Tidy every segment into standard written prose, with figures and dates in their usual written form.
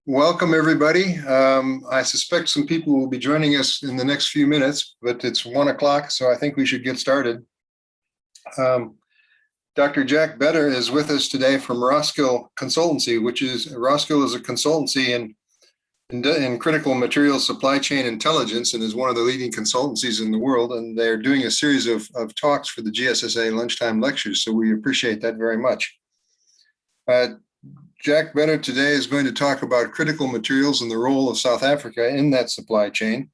Welcome, everybody. I suspect some people will be joining us in the next few minutes, but it's 1 o'clock, so I think we should get started. Dr. Jack Better is with us today from Roskill Consultancy, Roskill is a consultancy in critical materials supply chain intelligence and is one of the leading consultancies in the world. And they're doing a series of talks for the GSSA Lunchtime lectures, so we appreciate that very much. Jack Better today is going to talk about critical materials and the role of South Africa in that supply chain.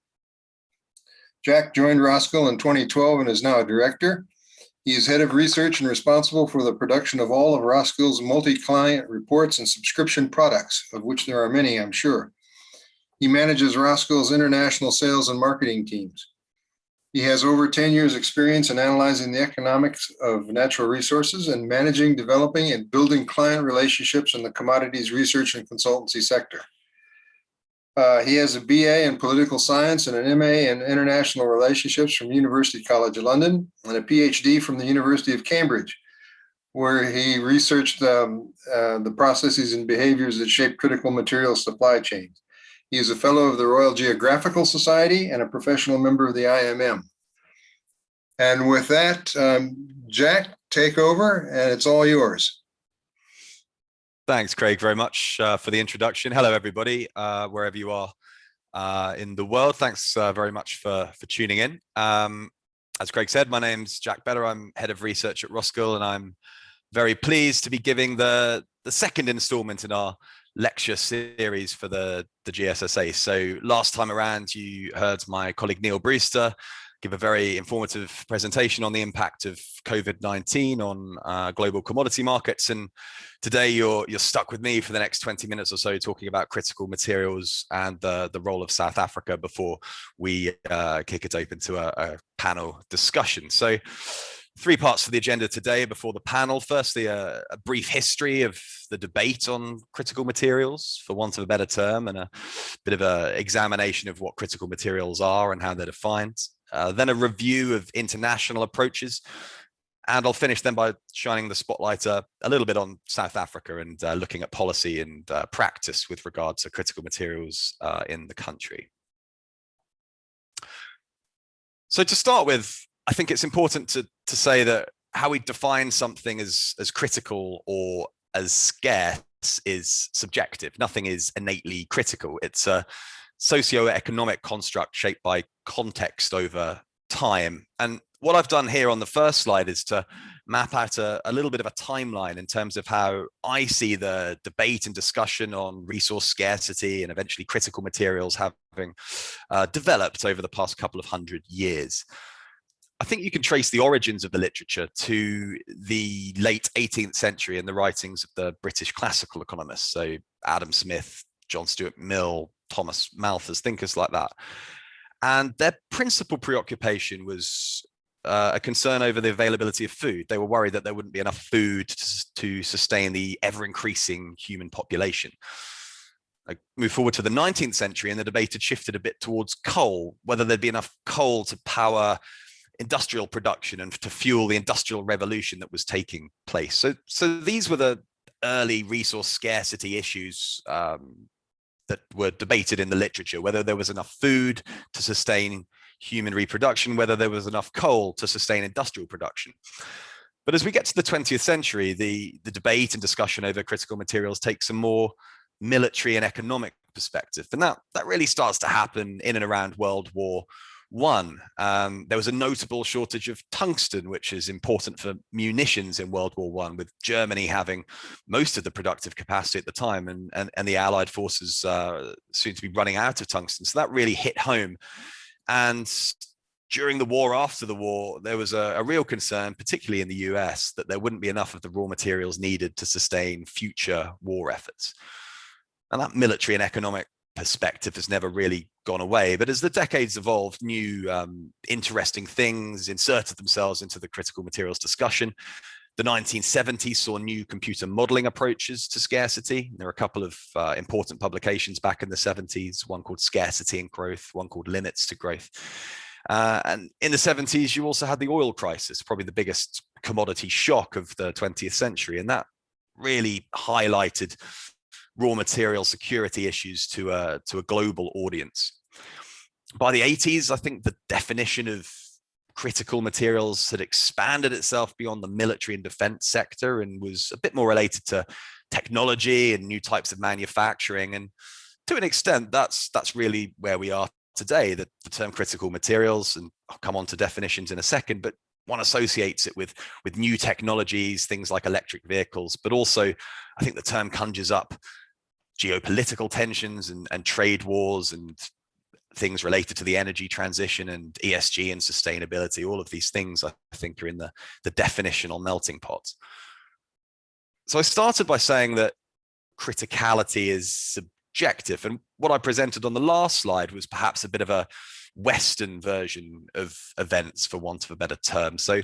Jack joined Roskill in 2012 and is now a director. He is head of research and responsible for the production of all of Roskill's multi-client reports and subscription products, of which there are many, I'm sure. He manages Roskill's international sales and marketing teams. He has over 10 years experience in analyzing the economics of natural resources and managing, developing, and building client relationships in the commodities research and consultancy sector. He has a BA in political science and an MA in international relationships from University College London and a PhD from the University of Cambridge, where he researched the processes and behaviors that shape critical materials supply chains. He is a fellow of the Royal Geographical Society and a professional member of the IMM. And with that, Jack, take over, and it's all yours. Thanks, Craig, very much for the introduction. Hello, everybody, wherever you are in the world. Thanks very much for tuning in. As Craig said, my name's Jack Better. I'm head of research at Roskill, and I'm very pleased to be giving the second installment in our lecture series for the GSSA. So last time around, you heard my colleague Neil Brewster give a very informative presentation on the impact of COVID-19 on global commodity markets. And today you're stuck with me for the next 20 minutes or so talking about critical materials and the role of South Africa before we kick it open to a panel discussion. So 3 parts to the agenda today before the panel. Firstly, a brief history of the debate on critical materials, for want of a better term, and a bit of an examination of what critical materials are and how they're defined. Then a review of international approaches. And I'll finish then by shining the spotlight a little bit on South Africa and looking at policy and practice with regard to critical materials in the country. So to start with, I think it's important to say that how we define something as critical or as scarce is subjective. Nothing is innately critical. It's a socio-economic construct shaped by context over time. And what I've done here on the first slide is to map out a little bit of a timeline in terms of how I see the debate and discussion on resource scarcity and eventually critical materials having developed over the past couple of 100 years. I think you can trace the origins of the literature to the late 18th century in the writings of the British classical economists. So Adam Smith, John Stuart Mill, Thomas Malthus, thinkers like that. And their principal preoccupation was a concern over the availability of food. They were worried that there wouldn't be enough food to sustain the ever-increasing human population. I move forward to the 19th century, and the debate had shifted a bit towards coal, whether there'd be enough coal to power industrial production and to fuel the industrial revolution that was taking place. So these were the early resource scarcity issues that were debated in the literature, whether there was enough food to sustain human reproduction, whether there was enough coal to sustain industrial production. But as we get to the 20th century, the debate and discussion over critical materials takes a more military and economic perspective. And that really starts to happen in and around World War I. There was a notable shortage of tungsten, which is important for munitions in World War I, with Germany having most of the productive capacity at the time, and the Allied forces soon to be running out of tungsten. So that really hit home. And during the war, after the war, there was a real concern, particularly in the US, that there wouldn't be enough of the raw materials needed to sustain future war efforts. And that military and economic perspective has never really gone away. But as the decades evolved, new interesting things inserted themselves into the critical materials discussion. The 1970s saw new computer modeling approaches to scarcity. There are a couple of important publications back in the 70s, one called Scarcity and Growth, one called Limits to Growth. And in the 70s, you also had the oil crisis, probably the biggest commodity shock of the 20th century. And that really highlighted raw material security issues to a global audience. By the 80s, I think the definition of critical materials had expanded itself beyond the military and defense sector and was a bit more related to technology and new types of manufacturing. And to an extent, that's really where we are today. The term critical materials, and I'll come on to definitions in a second, but one associates it with new technologies, things like electric vehicles, but also I think the term conjures up geopolitical tensions and trade wars and things related to the energy transition and ESG and sustainability. All of these things I think are in the definitional melting pot. So I started by saying that criticality is subjective, and what I presented on the last slide was perhaps a bit of a Western version of events, for want of a better term. So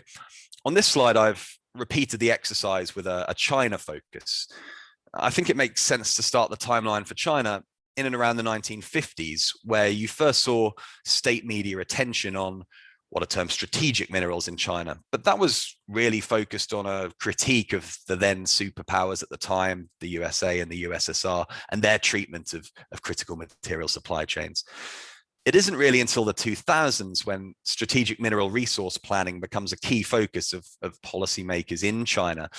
on this slide, I've repeated the exercise with a China focus. I think it makes sense to start the timeline for China in and around the 1950s, where you first saw state media attention on what are termed strategic minerals in China. But that was really focused on a critique of the then superpowers at the time, the USA and the USSR, and their treatment of critical material supply chains. It isn't really until the 2000s when strategic mineral resource planning becomes a key focus of policymakers in China.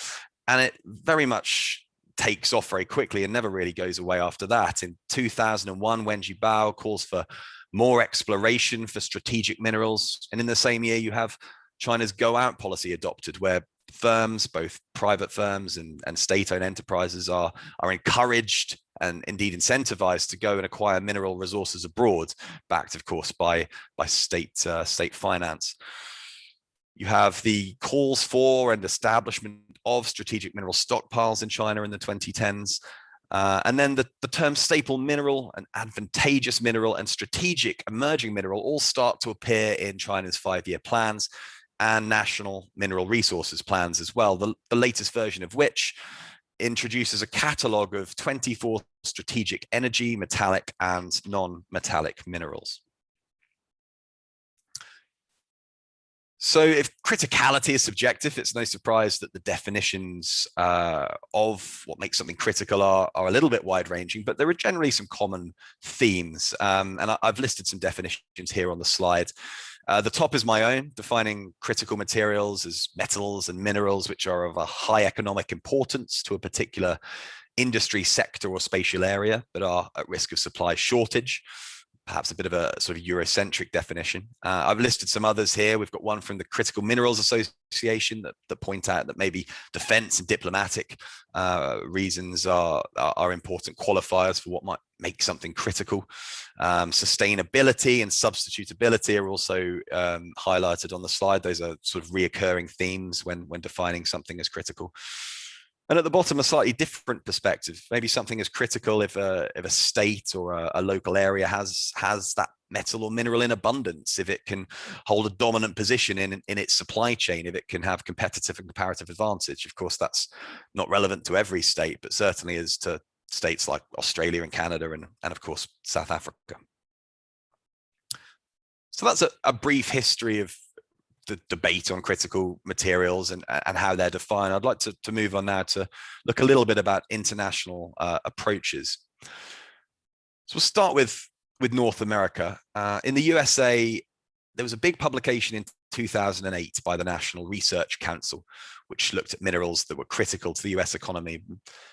And it very much takes off very quickly and never really goes away after that. In 2001, Wen Jiabao calls for more exploration for strategic minerals. And in the same year, you have China's Go Out policy adopted, where firms, both private firms and state-owned enterprises, are encouraged and indeed incentivized to go and acquire mineral resources abroad, backed, of course, by state finance. You have the calls for and establishment of strategic mineral stockpiles in China in the 2010s. And then the term staple mineral and advantageous mineral and strategic emerging mineral all start to appear in China's 5-year plans and national mineral resources plans as well, the latest version of which introduces a catalogue of 24 strategic energy, metallic, and non-metallic minerals. So if criticality is subjective, it's no surprise that the definitions of what makes something critical are a little bit wide-ranging, but there are generally some common themes. And I've listed some definitions here on the slide. The top is my own, defining critical materials as metals and minerals which are of a high economic importance to a particular industry sector or spatial area, but are at risk of supply shortage. Perhaps a bit of a sort of Eurocentric definition. I've listed some others here. We've got one from the Critical Minerals Association that point out that maybe defense and diplomatic reasons are important qualifiers for what might make something critical. Sustainability and substitutability are also highlighted on the slide. Those are sort of reoccurring themes when defining something as critical. And at the bottom, a slightly different perspective. Maybe something is critical if a state or a local area has that metal or mineral in abundance, if it can hold a dominant position in its supply chain, if it can have competitive and comparative advantage. Of course, that's not relevant to every state, but certainly is to states like Australia and Canada and of course, South Africa. So that's a brief history of the debate on critical materials and how they're defined. I'd like to move on now to look a little bit about international approaches. So we'll start with North America. In the USA, there was a big publication in 2008 by the National Research Council, which looked at minerals that were critical to the US economy.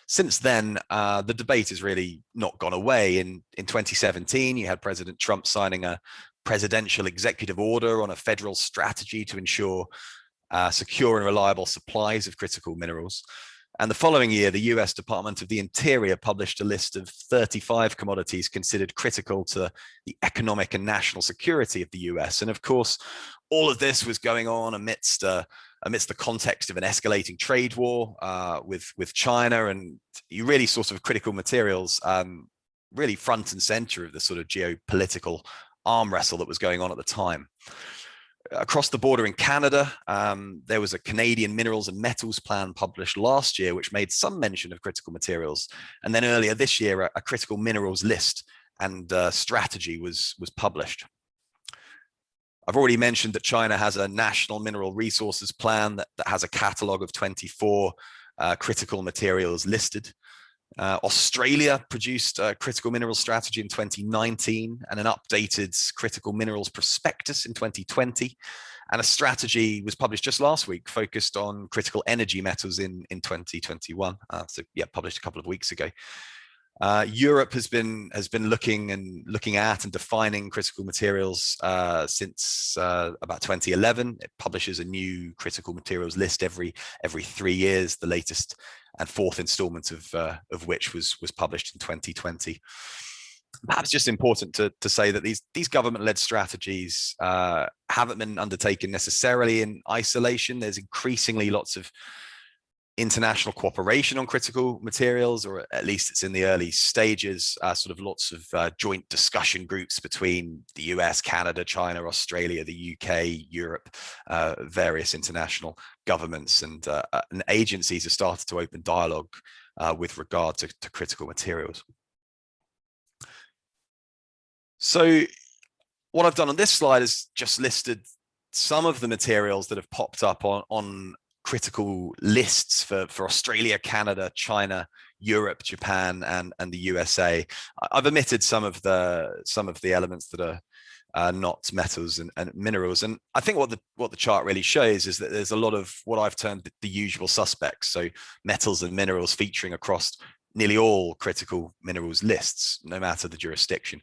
Since then, the debate has really not gone away. In 2017, you had President Trump signing a presidential executive order on a federal strategy to ensure secure and reliable supplies of critical minerals. And the following year, the US Department of the Interior published a list of 35 commodities considered critical to the economic and national security of the US. And of course, all of this was going on amidst the context of an escalating trade war with China. And you really saw sort of critical materials really front and center of the sort of geopolitical arm wrestle that was going on at the time. Across the border in Canada, there was a Canadian Minerals and Metals Plan published last year, which made some mention of critical materials. And then earlier this year, a critical minerals list and strategy was published. I've already mentioned that China has a national mineral resources plan that has a catalogue of 24 critical materials listed. Australia produced a critical minerals strategy in 2019 and an updated critical minerals prospectus in 2020. And a strategy was published just last week focused on critical energy metals in 2021. So yeah, published a couple of weeks ago. Europe has been looking at and defining critical materials since about 2011. It publishes a new critical materials list every 3 years. The latest and fourth installment of which was published in 2020. Perhaps just important to say that these government-led strategies haven't been undertaken necessarily in isolation. There's increasingly lots of international cooperation on critical materials, or at least it's in the early stages, sort of lots of joint discussion groups between the US, Canada, China, Australia, the UK, Europe, various international governments and agencies have started to open dialogue with regard to critical materials. So what I've done on this slide is just listed some of the materials that have popped up on critical lists for Australia, Canada, China, Europe, Japan, and the USA. I've omitted some of the elements that are not metals and minerals. And I think what the chart really shows is that there's a lot of what I've termed the usual suspects. So metals and minerals featuring across nearly all critical minerals lists, no matter the jurisdiction.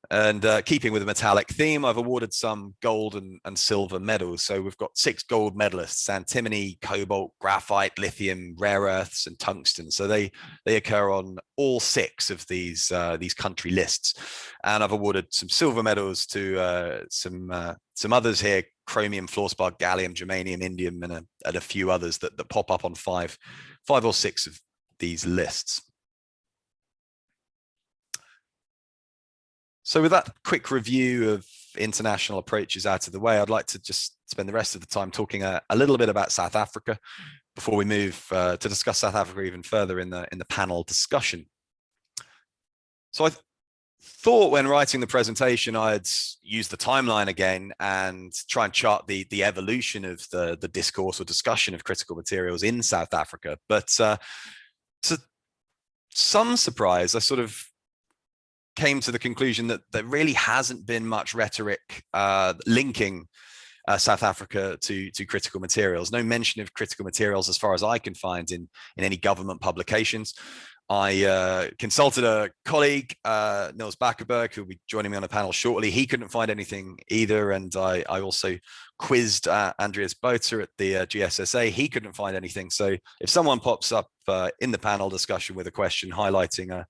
And keeping with the metallic theme, I've awarded some gold and silver medals. So we've got 6 gold medalists: antimony, cobalt, graphite, lithium, rare earths, and tungsten. So they occur on all 6 of these country lists. And I've awarded some silver medals to some others here: chromium, fluorspar, gallium, germanium, indium, and a few others that pop up on 5 or 6 of these lists. So with that quick review of international approaches out of the way, I'd like to just spend the rest of the time talking a little bit about South Africa before we move to discuss South Africa even further in the panel discussion. So I thought when writing the presentation, I'd use the timeline again and try and chart the evolution of the discourse or discussion of critical materials in South Africa. But to some surprise, I sort of came to the conclusion that there really hasn't been much rhetoric linking South Africa to critical materials. No mention of critical materials as far as I can find in any government publications. I consulted a colleague, Niels Bakkerberg, who will be joining me on the panel shortly. He couldn't find anything either. And I also quizzed Andreas Botha at the GSSA. He couldn't find anything. So if someone pops up in the panel discussion with a question highlighting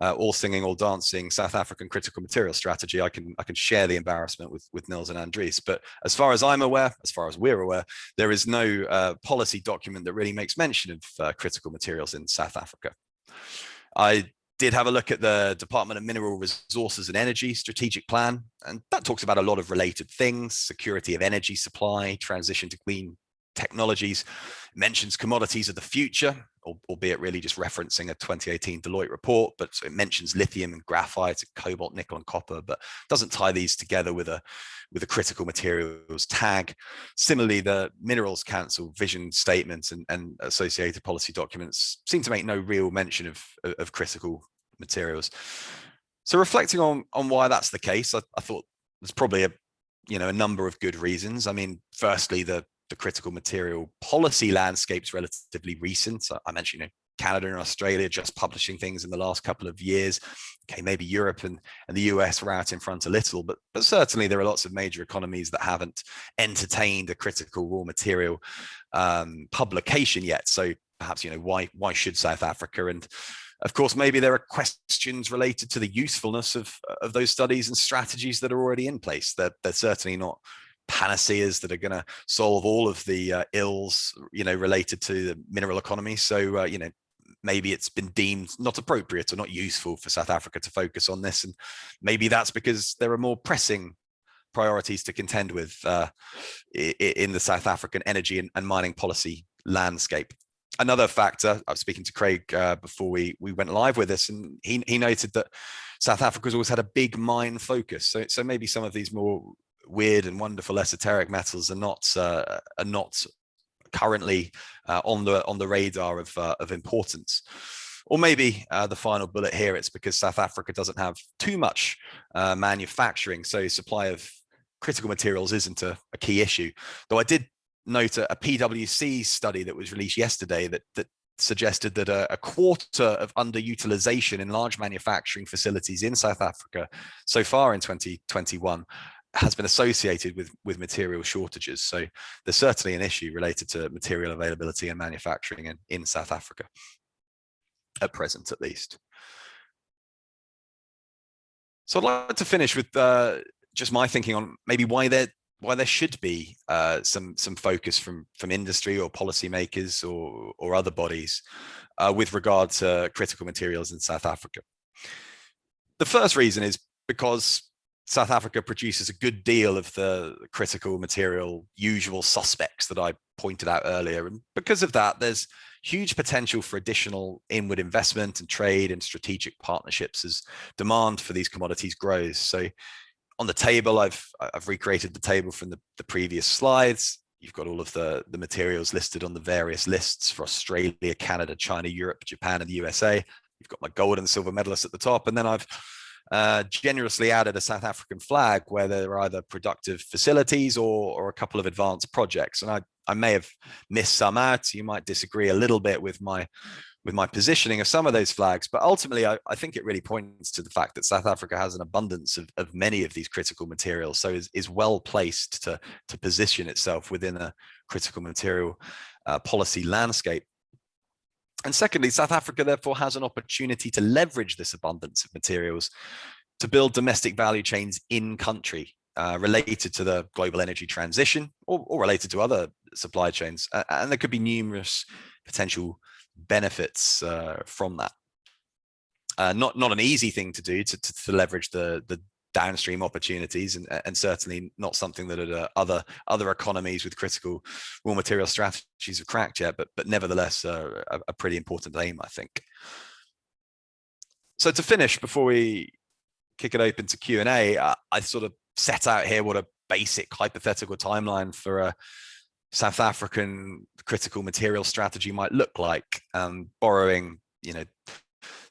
all singing, all dancing South African critical material strategy, I can share the embarrassment with Niels and Andries. But as far as I'm aware, as far as we're aware, there is no policy document that really makes mention of critical materials in South Africa. I did have a look at the Department of Mineral Resources and Energy strategic plan, and that talks about a lot of related things: security of energy supply, transition to clean technologies. It mentions commodities of the future, albeit really just referencing a 2018 Deloitte report, but it mentions lithium and graphite, cobalt, nickel, and copper, but doesn't tie these together with a critical materials tag. Similarly, the Minerals Council vision statements and associated policy documents seem to make no real mention of critical materials. So reflecting on why that's the case, I thought there's probably a number of good reasons. I mean, firstly, the critical material policy landscape's relatively recent. I mentioned, Canada and Australia just publishing things in the last couple of years. Okay, maybe Europe and the US were out in front a little, but certainly there are lots of major economies that haven't entertained a critical raw material publication yet. So perhaps, why should South Africa? And of course, maybe there are questions related to the usefulness of those studies and strategies that are already in place. They're certainly not panaceas that are going to solve all of the ills, related to the mineral economy. So, maybe it's been deemed not appropriate or not useful for South Africa to focus on this. And maybe that's because there are more pressing priorities to contend with in the South African energy and mining policy landscape. Another factor, I was speaking to Craig before we went live with this, and he noted that South Africa's always had a big mine focus. So maybe some of these more weird and wonderful esoteric metals are not currently on the radar of importance. Or maybe the final bullet here, it's because South Africa doesn't have too much manufacturing, so supply of critical materials isn't a key issue. Though I did note a PwC study that was released yesterday that suggested that a quarter of underutilization in large manufacturing facilities in South Africa so far in 2021 has been associated with material shortages. So there's certainly an issue related to material availability and manufacturing in South Africa, at present at least. So I'd like to finish with just my thinking on maybe why there should be some focus from industry or policymakers or other bodies with regard to critical materials in South Africa. The first reason is because South Africa produces a good deal of the critical material usual suspects that I pointed out earlier. And because of that, there's huge potential for additional inward investment and trade and strategic partnerships as demand for these commodities grows. So on the table, I've recreated the table from the previous slides. You've got all of the materials listed on the various lists for Australia, Canada, China, Europe, Japan, and the USA. You've got my gold and silver medalists at the top. And then I've generously added a South African flag where there are either productive facilities or a couple of advanced projects. And I may have missed some out. You might disagree a little bit with my positioning of some of those flags, but ultimately I think it really points to the fact that South Africa has an abundance of many of these critical materials, so is well placed to position itself within a critical material policy landscape. And secondly, South Africa therefore has an opportunity to leverage this abundance of materials to build domestic value chains in country related to the global energy transition or related to other supply chains. And there could be numerous potential benefits from that. Not an easy thing to do to leverage the downstream opportunities, and certainly not something that other economies with critical raw material strategies have cracked yet, but nevertheless a pretty important aim, I think. So to finish, before we kick it open to Q&A, I sort of set out here what a basic hypothetical timeline for a South African critical material strategy might look like, borrowing,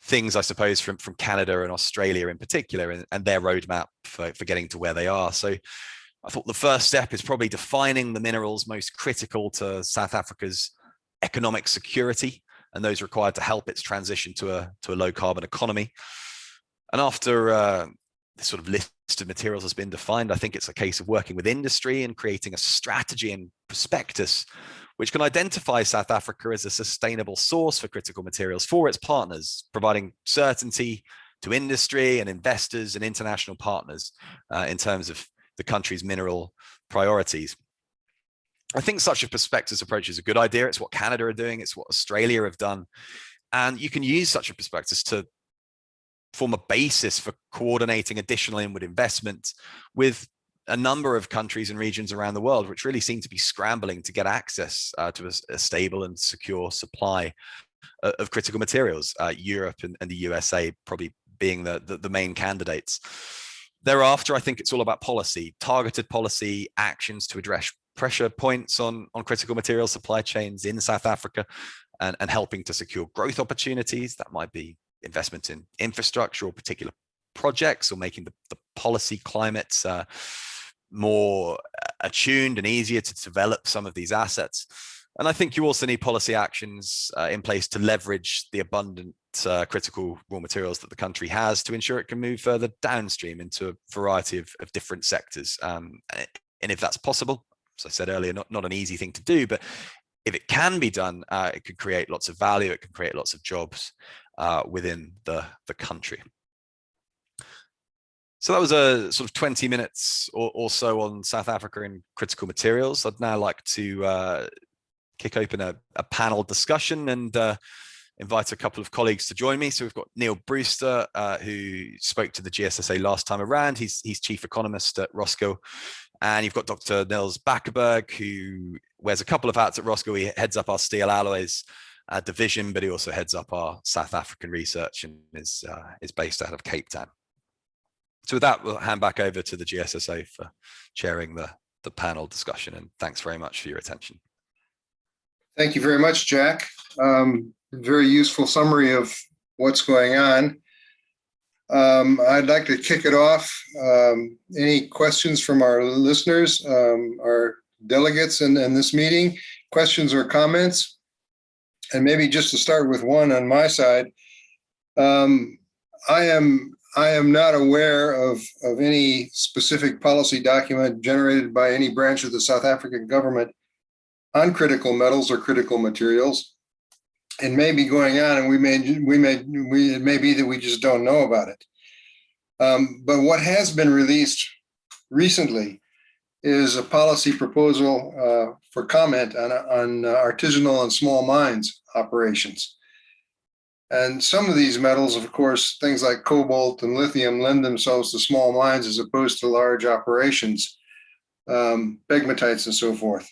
things, I suppose, from Canada and Australia in particular, and their roadmap for getting to where they are. So I thought the first step is probably defining the minerals most critical to South Africa's economic security and those required to help its transition to a low carbon economy. And after this sort of list of materials has been defined, I think it's a case of working with industry and creating a strategy and prospectus which can identify South Africa as a sustainable source for critical materials for its partners, providing certainty to industry and investors and international partners in terms of the country's mineral priorities. I think such a prospectus approach is a good idea. It's what Canada are doing. It's what Australia have done. And you can use such a prospectus to form a basis for coordinating additional inward investment with a number of countries and regions around the world, which really seem to be scrambling to get access to a stable and secure supply of critical materials, Europe and the USA probably being the main candidates. Thereafter, I think it's all about policy, targeted policy actions to address pressure points on critical material supply chains in South Africa and helping to secure growth opportunities. That might be investment in infrastructure or particular projects, or making the policy climates more attuned and easier to develop some of these assets. And I think you also need policy actions in place to leverage the abundant critical raw materials that the country has to ensure it can move further downstream into a variety of different sectors. And if that's possible, as I said earlier, not an easy thing to do, but if it can be done, it could create lots of value, it can create lots of jobs within the country. So that was a sort of 20 minutes or so on South Africa and critical materials. I'd now like to kick open a panel discussion and invite a couple of colleagues to join me. So we've got Neil Brewster, who spoke to the GSSA last time around. He's chief economist at Roskill. And you've got Dr. Nils Bakkerberg, who wears a couple of hats at Roskill. He heads up our steel alloys division, but he also heads up our South African research and is based out of Cape Town. So with that, we'll hand back over to the GSSA for chairing the panel discussion, and thanks very much for your attention. Thank you very much, Jack. very useful summary of what's going on. I'd like to kick it off. Any questions from our listeners, our delegates in this meeting? Questions or comments? And maybe just to start with one on my side, I am not aware of any specific policy document generated by any branch of the South African government on critical metals or critical materials. It may be going on, and it may be that we just don't know about it. But what has been released recently is a policy proposal for comment on artisanal and small mines operations. And some of these metals, of course, things like cobalt and lithium, lend themselves to small mines as opposed to large operations, pegmatites and so forth.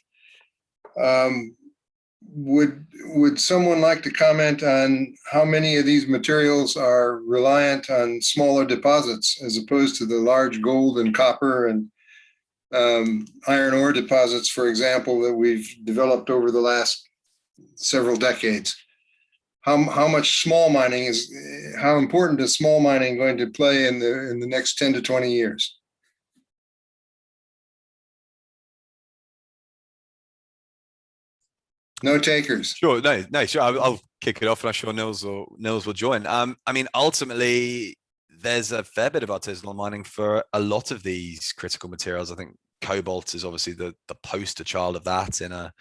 Would someone like to comment on how many of these materials are reliant on smaller deposits as opposed to the large gold and copper and iron ore deposits, for example, that we've developed over the last several decades? How much small mining how important is small mining going to play in the next 10 to 20 years? No takers. Sure, no, sure. I'll kick it off, and I'm sure Nils will join. I mean, ultimately, there's a fair bit of artisanal mining for a lot of these critical materials. I think cobalt is obviously the poster child of that. In a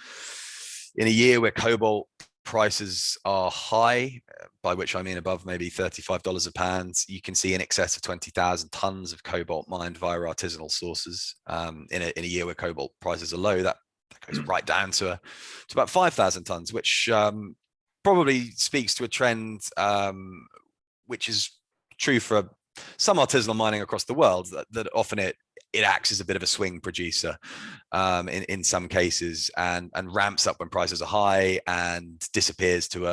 year where cobalt prices are high, by which I mean above maybe $35 a pound, you can see in excess of 20,000 tons of cobalt mined via artisanal sources. In a year where cobalt prices are low, that goes right down to about 5,000 tons, which probably speaks to a trend which is true for some artisanal mining across the world, that often it acts as a bit of a swing producer in some cases, and ramps up when prices are high and disappears to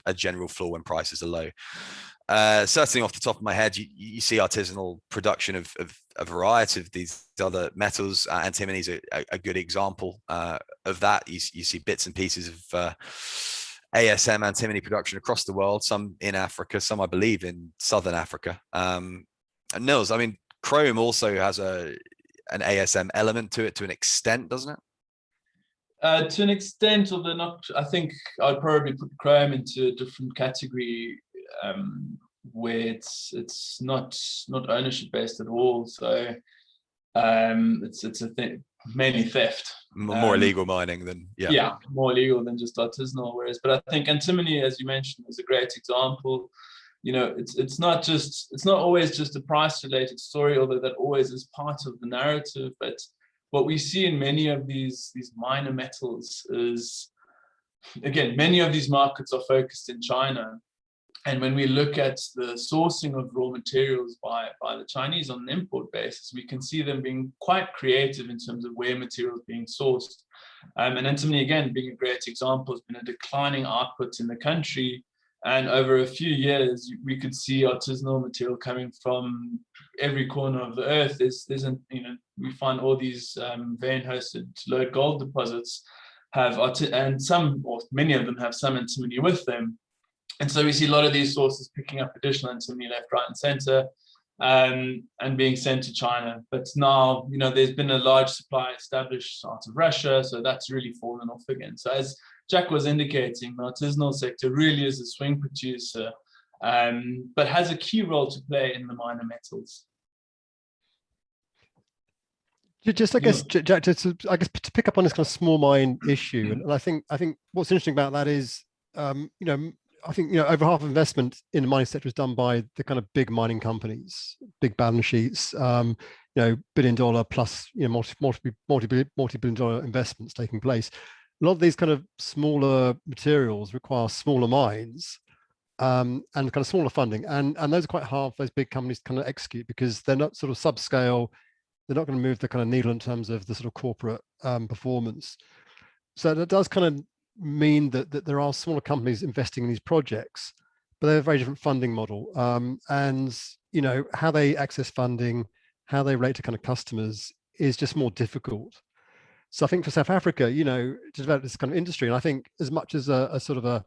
a general floor when prices are low. Certainly off the top of my head, you see artisanal production of a variety of these other metals. Antimony is a good example of that. You see bits and pieces of ASM antimony production across the world, some in Africa, some I believe in Southern Africa. And Nils, I mean, chrome also has an ASM element to it to an extent, doesn't it? To an extent, although not, I think I'd probably put chrome into a different category, where it's not ownership based at all. So it's a thing, mainly theft. More illegal mining than more illegal than just artisanal. But I think antimony, as you mentioned, is a great example. You know, it's not always just a price related story, although that always is part of the narrative. But what we see in many of these minor metals is, again, many of these markets are focused in China. And when we look at the sourcing of raw materials by the Chinese on an import basis, we can see them being quite creative in terms of where materials being sourced. And antimony, again, being a great example, has been a declining output in the country. And over a few years, we could see artisanal material coming from every corner of the earth. We find all these vein-hosted low gold deposits many of them have some antimony with them. And so we see a lot of these sources picking up additional antimony left, right, and center, and being sent to China. But now, there's been a large supply established out of Russia, so that's really fallen off again. So as Jack was indicating, the artisanal sector really is a swing producer, but has a key role to play in the minor metals. Just, I guess, Jack, to pick up on this kind of small mine issue, and I think what's interesting about that is, I think over half of investment in the mining sector is done by the kind of big mining companies, big balance sheets, $1 billion plus, multi-billion dollar investments taking place. A lot of these kind of smaller materials require smaller mines and kind of smaller funding, and those are quite hard for those big companies to kind of execute because they're not sort of subscale. They're not going to move the kind of needle in terms of the sort of corporate performance. So that does kind of mean that there are smaller companies investing in these projects, but they have a very different funding model. And how they access funding, how they relate to kind of customers is just more difficult. So I think for South Africa, to develop this kind of industry, and I think as much as a sort of a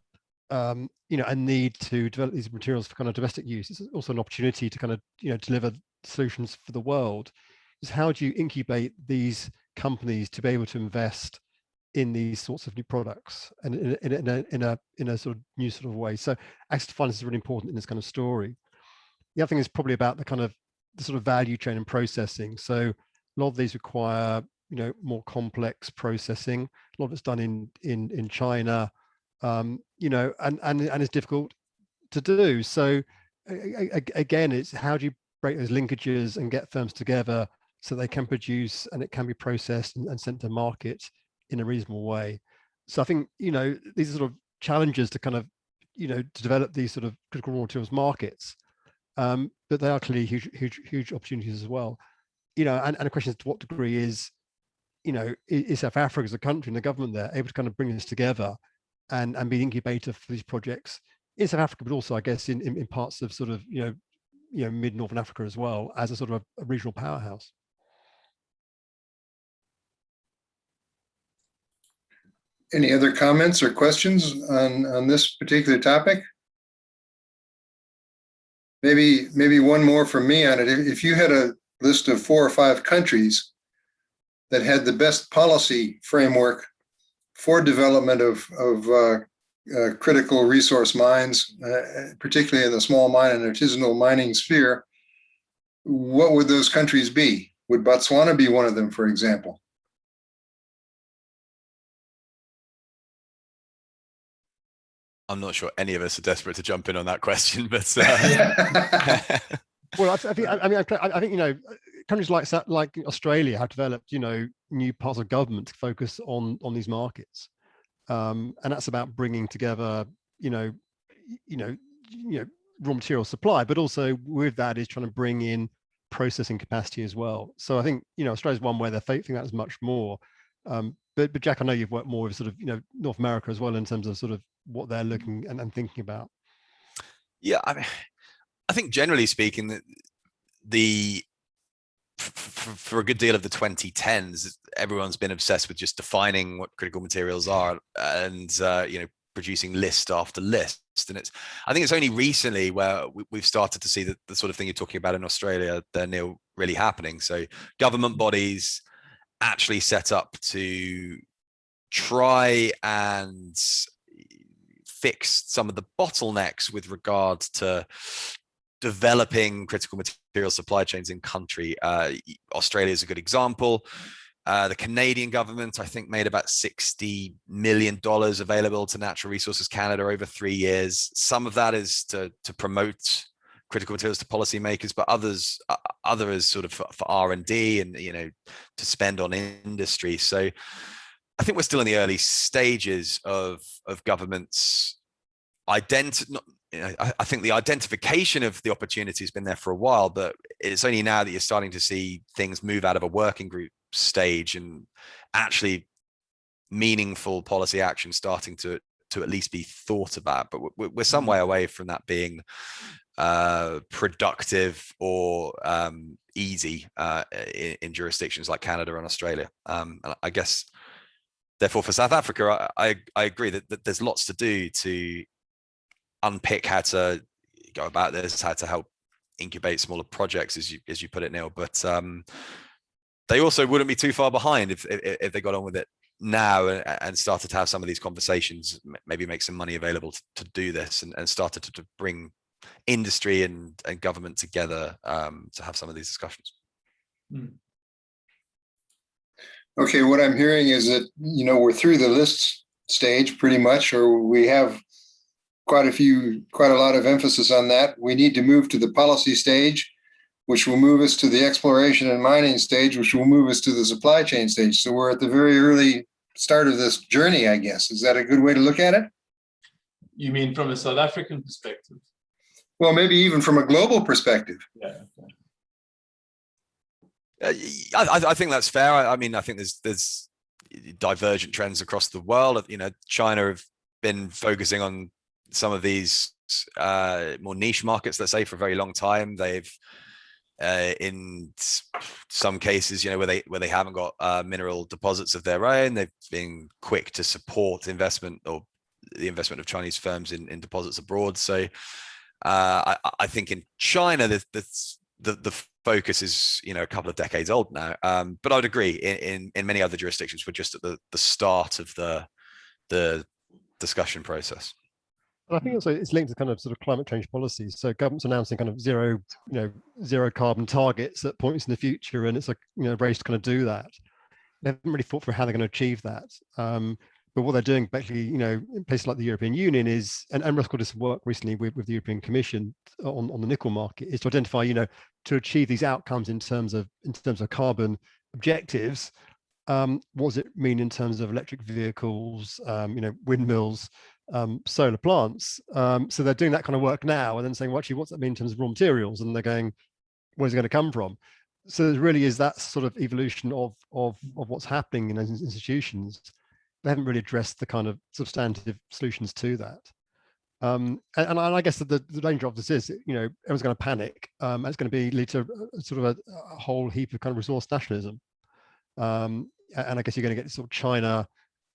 a need to develop these materials for kind of domestic use. It's also an opportunity to kind of, deliver solutions for the world. Is how do you incubate these companies to be able to invest in these sorts of new products and in a sort of new sort of way? So access to finance is really important in this kind of story. The other thing is probably about the sort of value chain and processing. So a lot of these require, more complex processing. A lot of it's done in China, and it's difficult to do. So again, it's how do you break those linkages and get firms together so they can produce and it can be processed and sent to market in a reasonable way. So I think, these are sort of challenges to kind of, to develop these sort of critical raw materials markets. But they are clearly huge opportunities as well. And the question is to what degree is South Africa as a country and the government there able to kind of bring this together and be the incubator for these projects in South Africa, but also I guess in parts of sort of, mid-Northern Africa as well, as a sort of a regional powerhouse. Any other comments or questions on this particular topic? Maybe one more from me on it. If you had a list of 4 or 5 countries that had the best policy framework for development of critical resource mines, particularly in the small mine and artisanal mining sphere, what would those countries be? Would Botswana be one of them, for example? I'm not sure any of us are desperate to jump in on that question, but well, I think countries like Australia have developed new parts of government to focus on these markets, and that's about bringing together raw material supply, but also with that is trying to bring in processing capacity as well. So I think Australia's one where they're thinking that is much more. But Jack, I know you've worked more with sort of North America as well in terms of sort of what they're looking and thinking about. Yeah, I think generally speaking, for a good deal of the 2010s, everyone's been obsessed with just defining what critical materials are and producing list after list. And I think it's only recently where we've started to see the sort of thing you're talking about in Australia, Neil, really happening. So government bodies actually set up to try and fix some of the bottlenecks with regards to developing critical material supply chains in country. Australia is a good example. The Canadian government, I think, made about $60 million available to Natural Resources Canada over 3 years. Some of that is to promote critical materials to policymakers, but other is sort of for R&D and to spend on industry. So I think we're still in the early stages of governments I think the identification of the opportunity has been there for a while, but it's only now that you're starting to see things move out of a working group stage and actually meaningful policy action starting to at least be thought about. But we're some way away from that being productive or easy in jurisdictions like Canada and Australia. And I guess, therefore, for South Africa, I agree that there's lots to do to unpick how to go about this, how to help incubate smaller projects, as you put it, Neil. But they also wouldn't be too far behind if they got on with it now and started to have some of these conversations, maybe make some money available to do this, and started to bring industry and government together to have some of these discussions. Okay, what I'm hearing is that we're through the list stage pretty much, or we have quite a lot of emphasis on that. We need to move to the policy stage, which will move us to the exploration and mining stage, which will move us to the supply chain stage. So we're at the very early start of this journey, I guess. Is that a good way to look at it? You mean from a South African perspective? Well, maybe even from a global perspective. Yeah. I think that's fair. I mean, I think there's divergent trends across the world. China have been focusing on some of these more niche markets, let's say, for a very long time. They've in some cases, where they haven't got mineral deposits of their own, they've been quick to support investment or the investment of Chinese firms in deposits abroad. So I think in China, the focus is, you know, a couple of decades old now. But I would agree in many other jurisdictions, we're just at the start of the discussion process. And I think also it's linked to kind of sort of climate change policies. So governments announcing kind of zero carbon targets at points in the future, and it's a race to kind of do that. They haven't really thought through how they're going to achieve that. But what they're doing, basically, in places like the European Union is, and Roskill did some work recently with the European Commission on the nickel market, is to identify, to achieve these outcomes in terms of carbon objectives. What does it mean in terms of electric vehicles, windmills, solar plants? So they're doing that kind of work now, and then saying, well, actually, what's that mean in terms of raw materials? And they're going, where's it going to come from? So there really is that sort of evolution of what's happening in those institutions. They haven't really addressed the kind of substantive solutions to that. And I guess that the danger of this is, everyone's going to panic. It's going to lead to sort of a whole heap of kind of resource nationalism. And I guess you're going to get sort of China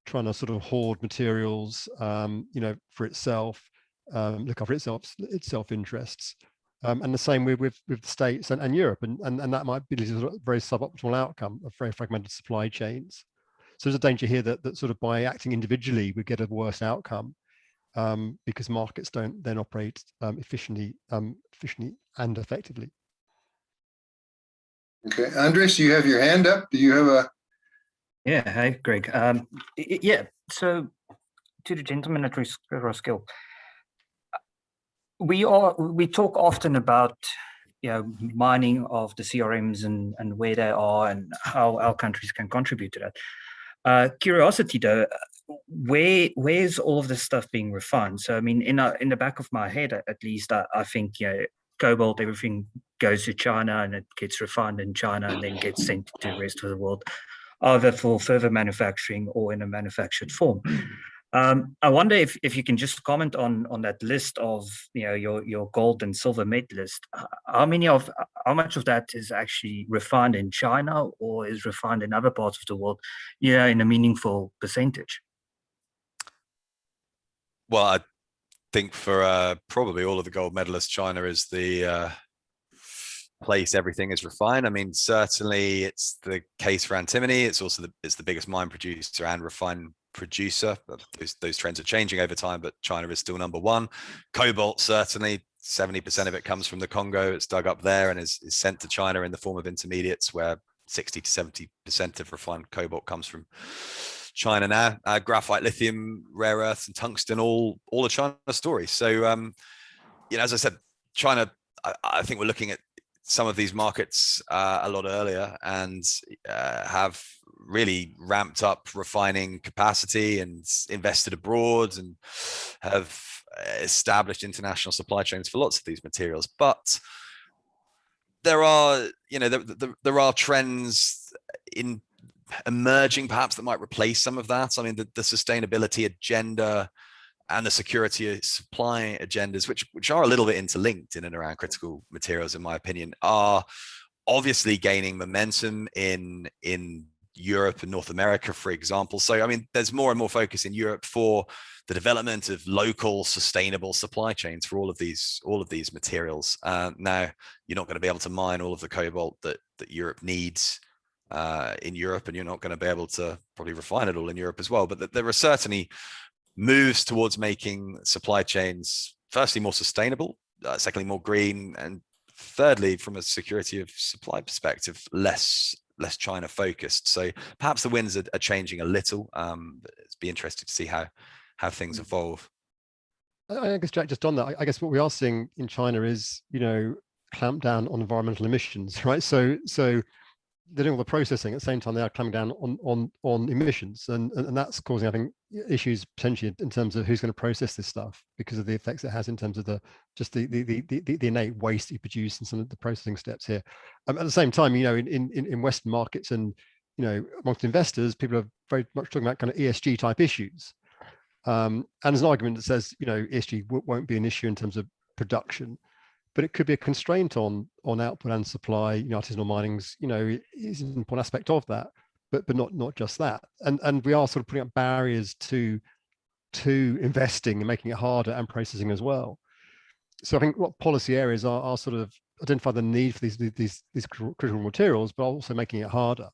trying to sort of hoard materials, for itself, look after its self-interests. And the same with the States and Europe, and that might be a very suboptimal outcome of very fragmented supply chains. So there's a danger here that sort of by acting individually, we get a worse outcome, because markets don't then operate efficiently and effectively. Okay, Andres, you have your hand up. Do you have a? Yeah, hi, Greg. Yeah, so to the gentleman at Roskill, we talk often about mining of the CRMs and where they are and how our countries can contribute to that. Curiosity though, where's all of this stuff being refined? So I mean, in the back of my head, at least, I think cobalt, everything goes to China and it gets refined in China and then gets sent to the rest of the world, either for further manufacturing or in a manufactured form. I wonder if you can just comment on that list of your gold and silver medalist. How much of that is actually refined in China or is refined in other parts of the world, in a meaningful percentage? Well, I think for probably all of the gold medalists, China is the place everything is refined. I mean, certainly it's the case for antimony. It's also the biggest mine producer and refined producer. Those trends are changing over time, but China is still number one. Cobalt, certainly 70% of it comes from the Congo. It's dug up there and is sent to China in the form of intermediates, where 60 to 70% of refined cobalt comes from China now. Graphite, lithium, rare earths, and tungsten, all a China story. So, as I said, China, I think we're looking at some of these markets a lot earlier and have really ramped up refining capacity and invested abroad and have established international supply chains for lots of these materials. But there are, there are trends in emerging perhaps that might replace some of that. I mean, the sustainability agenda and the security of supply agendas, which are a little bit interlinked in and around critical materials, in my opinion, are obviously gaining momentum in Europe and North America, for example. So, I mean, there's more and more focus in Europe for the development of local sustainable supply chains for all of these materials. Now, you're not going to be able to mine all of the cobalt that Europe needs in Europe, and you're not going to be able to probably refine it all in Europe as well. But there are certainly moves towards making supply chains, firstly, more sustainable, secondly, more green, and thirdly, from a security of supply perspective, less China focused. So perhaps the winds are changing a little. It's be interesting to see how things evolve. I guess, Jack, just on that, I guess what we are seeing in China is, clamp down on environmental emissions, right? So they're doing all the processing at the same time they are clamping down on emissions, and that's causing, I think, issues potentially in terms of who's going to process this stuff because of the effects it has in terms of the innate waste you produce and some of the processing steps here. At the same time, in Western markets and amongst investors, people are very much talking about kind of ESG type issues, and there's an argument that says ESG won't be an issue in terms of production, but it could be a constraint on output and supply. Artisanal mining's is an important aspect of that, but not just that. And we are sort of putting up barriers to to investing and making it harder and processing as well. So I think what policy areas are sort of identify the need for these critical materials, but also making it harder.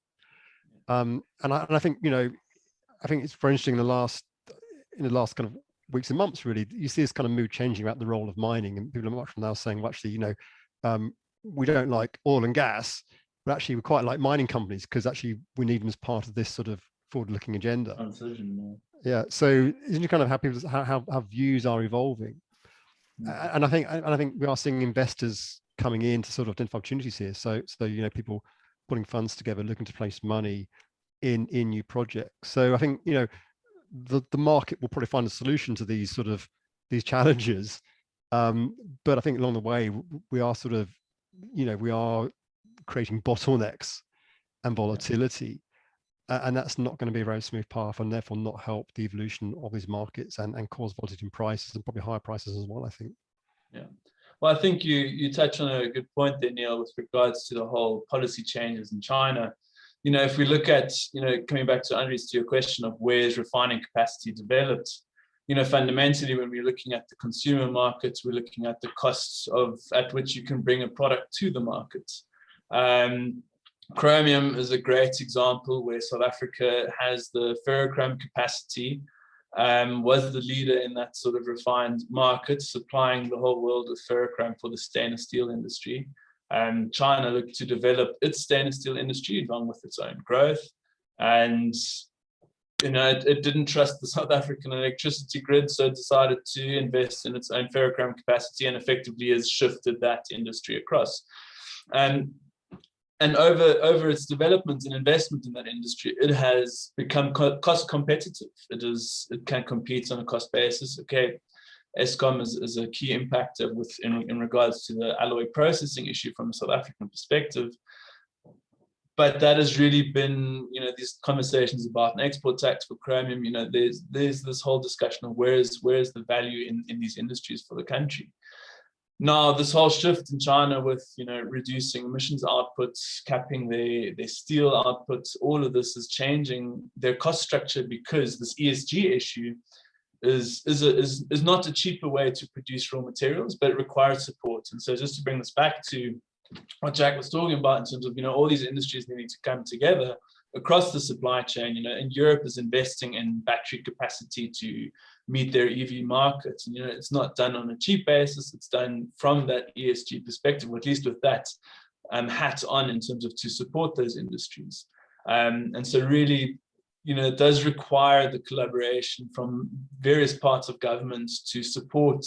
And I think, you know, I think it's very interesting in the last kind of weeks and months, really, you see this kind of mood changing about the role of mining, and people are much now saying, well, actually, you know, we don't like oil and gas, but actually we quite like mining companies because actually we need them as part of this sort of forward-looking agenda. Yeah, so isn't you kind of happy with how views are evolving? And I think we are seeing investors coming in to sort of identify opportunities here. So you know, people putting funds together, looking to place money in new projects. So I think, you know, the market will probably find a solution to these challenges. But I think along the way we are sort of, you know, we are creating bottlenecks and volatility. And that's not going to be a very smooth path, and therefore not help the evolution of these markets and cause volatility in prices, and probably higher prices as well, I think. Yeah. Well, I think you touch on a good point there, Neil, with regards to the whole policy changes in China. You know, if we look at, you know, coming back to Andres, to your question of where's refining capacity developed, you know, fundamentally, when we're looking at the consumer markets, we're looking at the costs at which you can bring a product to the market. Chromium is a great example where South Africa has the ferrochrome capacity, was the leader in that sort of refined market, supplying the whole world with ferrochrome for the stainless steel industry. China looked to develop its stainless steel industry along with its own growth. And, you know, it didn't trust the South African electricity grid, so it decided to invest in its own ferrochrome capacity and effectively has shifted that industry across. And over its development and investment in that industry, it has become cost competitive. It can compete on a cost basis. Okay, Eskom is a key impactor in regards to the alloy processing issue from a South African perspective. But that has really been, you know, these conversations about an export tax for chromium. You know, there's this whole discussion of where is the value in these industries for the country. Now, this whole shift in China with, you know, reducing emissions outputs, capping their steel outputs, all of this is changing their cost structure, because this ESG issue is not a cheaper way to produce raw materials, but it requires support. And so just to bring this back to what Jack was talking about in terms of, you know, all these industries needing to come together across the supply chain, you know, and Europe is investing in battery capacity to meet their EV markets. And, you know, it's not done on a cheap basis. It's done from that ESG perspective, or at least with that hat on in terms of to support those industries. And so really, you know, it does require the collaboration from various parts of governments to support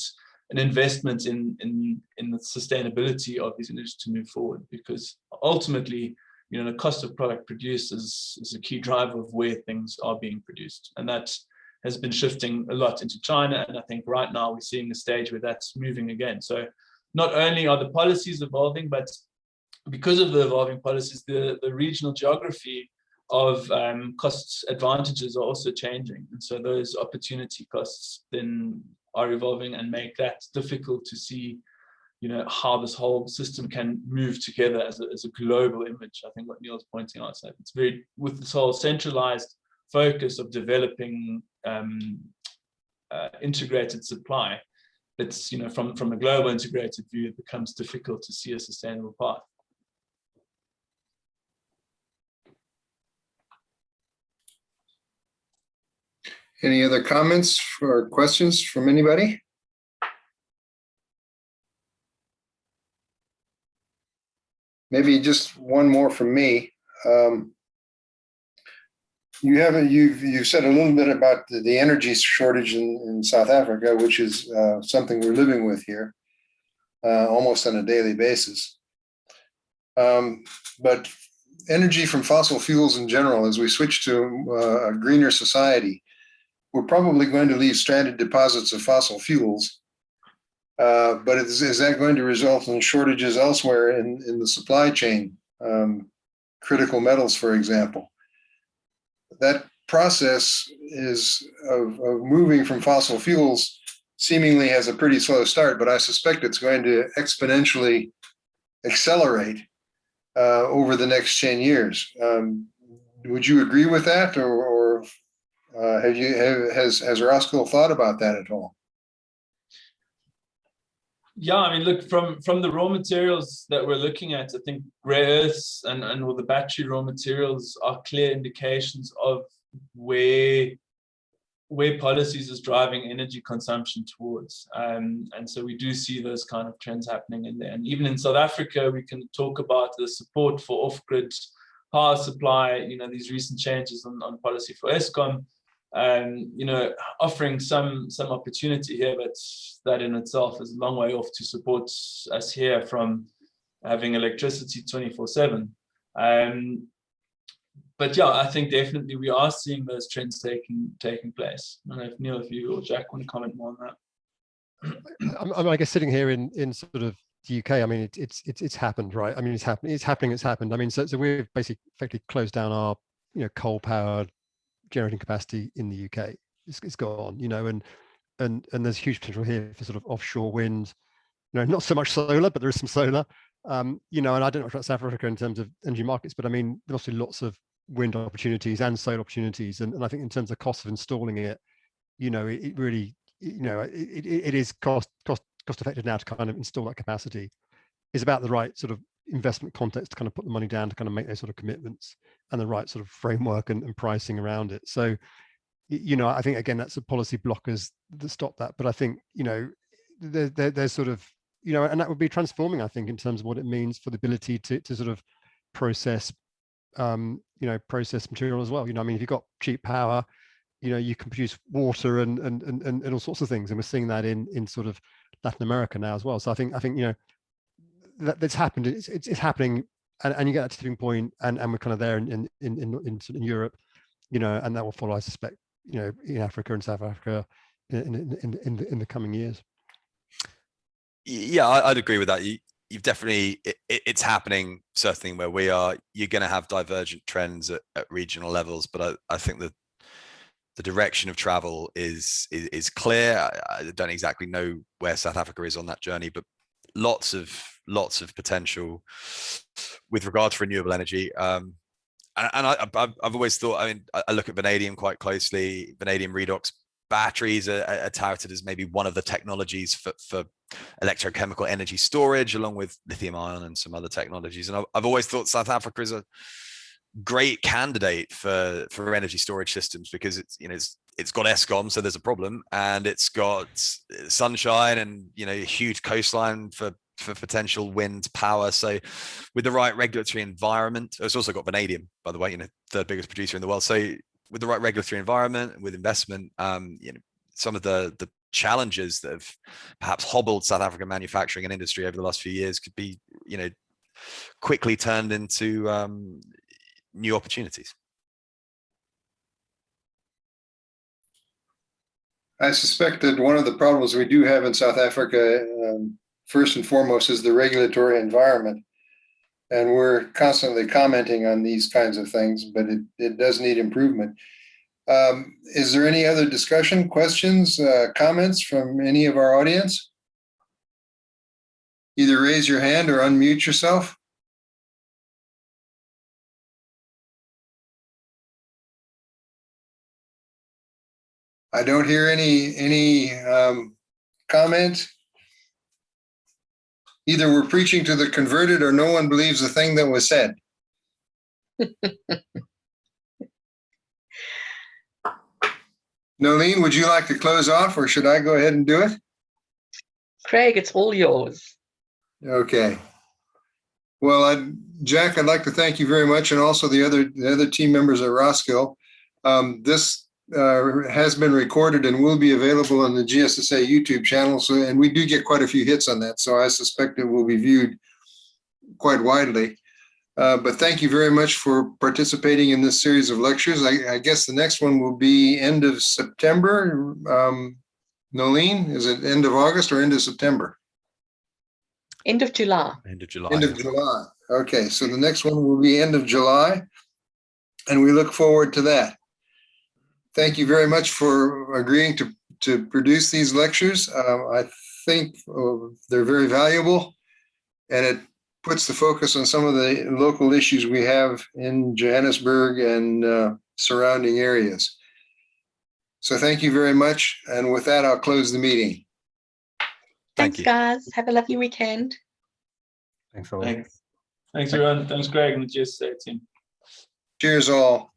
an investment in the sustainability of these industries to move forward, because ultimately, you know, the cost of product produced is a key driver of where things are being produced. And that has been shifting a lot into China. And I think right now we're seeing a stage where that's moving again. So not only are the policies evolving, but because of the evolving policies, the regional geography of cost advantages are also changing. And so those opportunity costs then are evolving and make that difficult to see, you know, how this whole system can move together as a global image. I think what Neil's pointing out, so it's very, with this whole centralized focus of developing integrated supply, it's, you know, from a global integrated view, it becomes difficult to see a sustainable path. Any other comments or questions from anybody? Maybe just one more from me. You've said a little bit about the energy shortage in South Africa, which is something we're living with here almost on a daily basis. But energy from fossil fuels in general, as we switch to a greener society, we're probably going to leave stranded deposits of fossil fuels. But is that going to result in shortages elsewhere in the supply chain? Critical metals, for example. That process of moving from fossil fuels seemingly has a pretty slow start, but I suspect it's going to exponentially accelerate over the next 10 years. Would you agree with that, or Has Roskill thought about that at all? Yeah, I mean, look, from the raw materials that we're looking at, I think rare earths and all the battery raw materials are clear indications of where policies is driving energy consumption towards. And so we do see those kind of trends happening in there. And even in South Africa, we can talk about the support for off-grid power supply, these recent changes on policy for Eskom, offering some opportunity here, but that in itself is a long way off to support us here from having electricity 24/7. But yeah, I think definitely we are seeing those trends taking place. I don't know if Neil, if you or Jack want to comment more on that. I guess sitting here in sort of the UK, I mean, it's happened, right? I mean, it's happened. I mean, so we've basically effectively closed down our, coal powered generating capacity in the UK. It's gone, and there's huge potential here for sort of offshore wind, not so much solar, but there is some solar, and I don't know about South Africa in terms of energy markets, but I mean, there's also lots of wind opportunities and solar opportunities. And I think in terms of cost of installing it, it really, it is cost effective now to kind of install that capacity. It's about the right sort of investment context to kind of put the money down to kind of make those sort of commitments and the right sort of framework and pricing around it. So, I think again, that's the policy blockers that stop that. But I think, there's sort of, and that would be transforming, I think, in terms of what it means for the ability to sort of process process material as well. I mean, if you've got cheap power, you can produce water and all sorts of things, and we're seeing that in sort of Latin America now as well. So I think that's happened. It's happening, and you get that tipping point, and we're kind of there in Europe, and that will follow, I suspect, in Africa and South Africa in the coming years. Yeah, I'd agree with that. You've definitely, it's happening certainly where we are. You're going to have divergent trends at regional levels, but I think that the direction of travel is clear. I don't exactly know where South Africa is on that journey, but lots of potential with regard to renewable energy. And I've always thought, I mean, I look at vanadium quite closely. Vanadium redox batteries are touted as maybe one of the technologies for electrochemical energy storage, along with lithium ion and some other technologies. And I've always thought South Africa is a great candidate for energy storage systems, because it's got Eskom, so there's a problem, and it's got sunshine and a huge coastline for potential wind power. So with the right regulatory environment, it's also got vanadium, by the way, third biggest producer in the world. So with the right regulatory environment, with investment, some of the challenges that have perhaps hobbled South African manufacturing and industry over the last few years could be, quickly turned into new opportunities. I suspect that one of the problems we do have in South Africa, first and foremost, is the regulatory environment. And we're constantly commenting on these kinds of things, but it does need improvement. Is there any other discussion, questions, comments from any of our audience? Either raise your hand or unmute yourself. I don't hear any comment. Either we're preaching to the converted or no one believes a thing that was said. Nolene, would you like to close off, or should I go ahead and do it? Craig, it's all yours. Okay. Well, Jack, I'd like to thank you very much, and also the other team members at Roskill. This has been recorded and will be available on the GSSA YouTube channel. So, and we do get quite a few hits on that, so I suspect it will be viewed quite widely. But thank you very much for participating in this series of lectures. I guess the next one will be end of September. Nolene, is it end of August or end of September? End of July. End of July. End of July. Okay, so the next one will be end of July, and we look forward to that. Thank you very much for agreeing to produce these lectures. I think they're very valuable, and it puts the focus on some of the local issues we have in Johannesburg and surrounding areas. So thank you very much. And with that, I'll close the meeting. Thank Thanks, you. guys. Have a lovely weekend. Thanks all. Thanks everyone. Thanks Greg and the GSSA team. Cheers all.